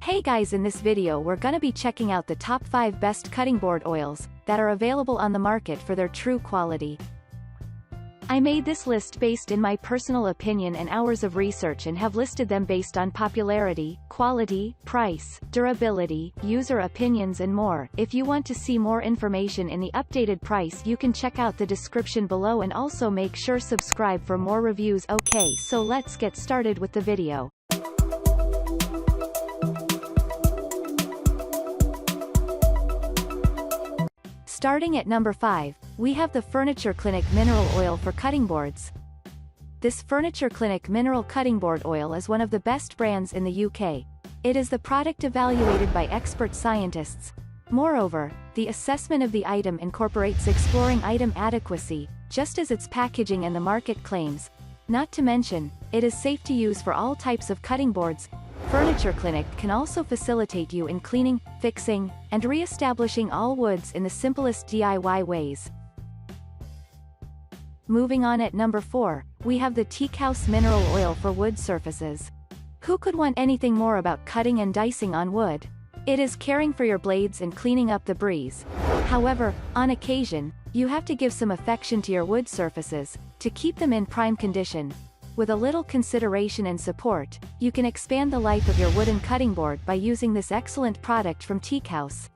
Hey guys, in this video we're gonna be checking out the top 5 best cutting board oils that are available on the market for their true quality. I made this list based in my personal opinion and hours of research and have listed them based on popularity, quality, price, durability, user opinions and more. If you want to see more information in the updated price, you can check out the description below and also make sure subscribe for more reviews. Okay, so let's get started with the video. Starting at number 5, we have the Furniture Clinic Mineral Oil for Cutting Boards. This Furniture Clinic Mineral Cutting Board Oil is one of the best brands in the UK. It is the product evaluated by expert scientists. Moreover, the assessment of the item incorporates exploring item adequacy, just as its packaging and the market claims. Not to mention, it is safe to use for all types of cutting boards. Furniture Clinic can also facilitate you in cleaning, fixing, and re-establishing all woods in the simplest DIY ways. Moving on at number 4, we have the Teakhaus Mineral Oil for Wood Surfaces. Who could want anything more about cutting and dicing on wood? It is caring for your blades and cleaning up the breeze. However, on occasion, you have to give some affection to your wood surfaces, to keep them in prime condition. With a little consideration and support, you can expand the life of your wooden cutting board by using this excellent product from Teakhaus.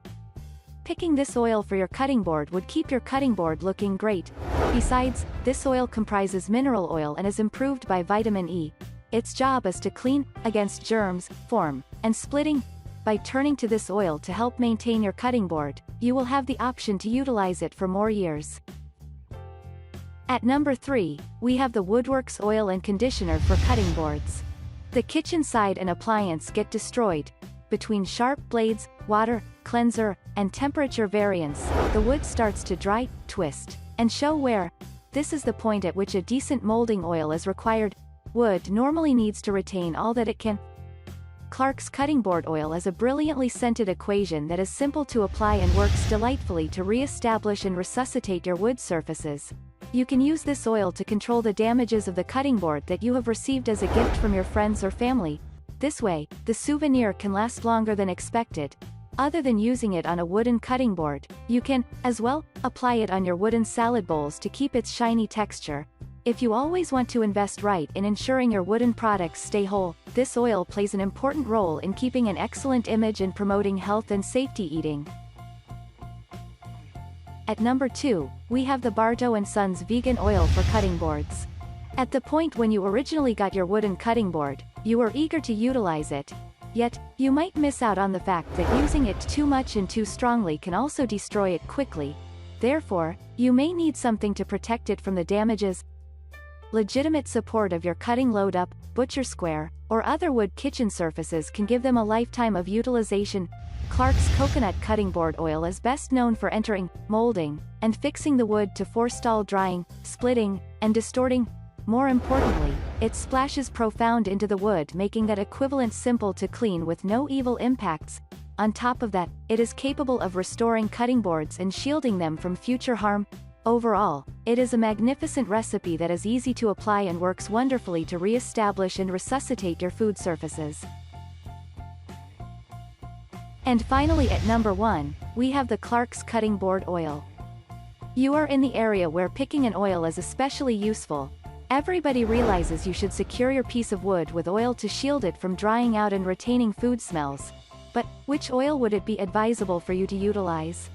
Picking this oil for your cutting board would keep your cutting board looking great. Besides, this oil comprises mineral oil and is improved by vitamin E. Its job is to clean against germs, form, and splitting. By turning to this oil to help maintain your cutting board, you will have the option to utilize it for more years. At number 3, we have the WoodWorx Oil and Conditioner for Cutting Boards. The kitchen side and appliance get destroyed. Between sharp blades, water, cleanser, and temperature variance, the wood starts to dry, twist, and show wear. This is the point at which a decent molding oil is required. Wood normally needs to retain all that it can. Clark's cutting board oil is a brilliantly scented equation that is simple to apply and works delightfully to re-establish and resuscitate your wood surfaces. You can use this oil to control the damages of the cutting board that you have received as a gift from your friends or family. This way, the souvenir can last longer than expected. Other than using it on a wooden cutting board, you can, as well, apply it on your wooden salad bowls to keep its shiny texture. If you always want to invest right in ensuring your wooden products stay whole, this oil plays an important role in keeping an excellent image and promoting health and safety eating. At number 2, we have the Bartow & Sons Vegan Oil for Cutting Boards. At the point when you originally got your wooden cutting board, you were eager to utilize it. Yet, you might miss out on the fact that using it too much and too strongly can also destroy it quickly. Therefore, you may need something to protect it from the damages. Legitimate support of your cutting load up, butcher square, or other wood kitchen surfaces can give them a lifetime of utilization. Clark's coconut cutting board oil is best known for entering, molding, and fixing the wood to forestall drying, splitting, and distorting. More importantly, it splashes profound into the wood, making that equivalent simple to clean with no evil impacts. On top of that, it is capable of restoring cutting boards and shielding them from future harm. Overall, it is a magnificent recipe that is easy to apply and works wonderfully to re-establish and resuscitate your food surfaces. And finally at number 1, we have the Clark's Cutting Board Oil. You are in the area where picking an oil is especially useful. Everybody realizes you should secure your piece of wood with oil to shield it from drying out and retaining food smells. But, which oil would it be advisable for you to utilize?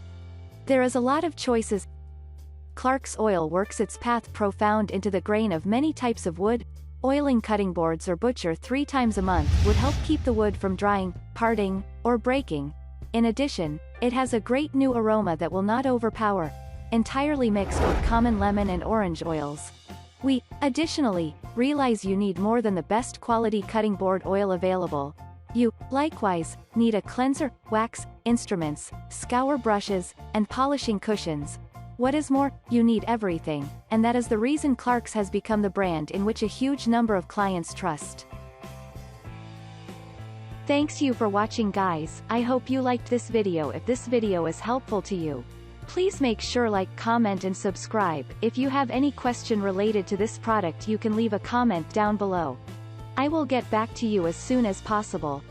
There is a lot of choices. Clark's oil works its path profound into the grain of many types of wood. Oiling cutting boards or butcher 3 times a month would help keep the wood from drying, parting, or breaking. In addition, it has a great new aroma that will not overpower, entirely mixed with common lemon and orange oils. We, additionally, realize you need more than the best quality cutting board oil available. You, likewise, need a cleanser, wax, instruments, scour brushes, and polishing cushions. What is more, you need everything, and that is the reason Clark's has become the brand in which a huge number of clients trust. Thanks you for watching guys. I hope you liked this video. If this video is helpful to you, please make sure like, comment and subscribe. If you have any question related to this product you can leave a comment down below. I will get back to you as soon as possible.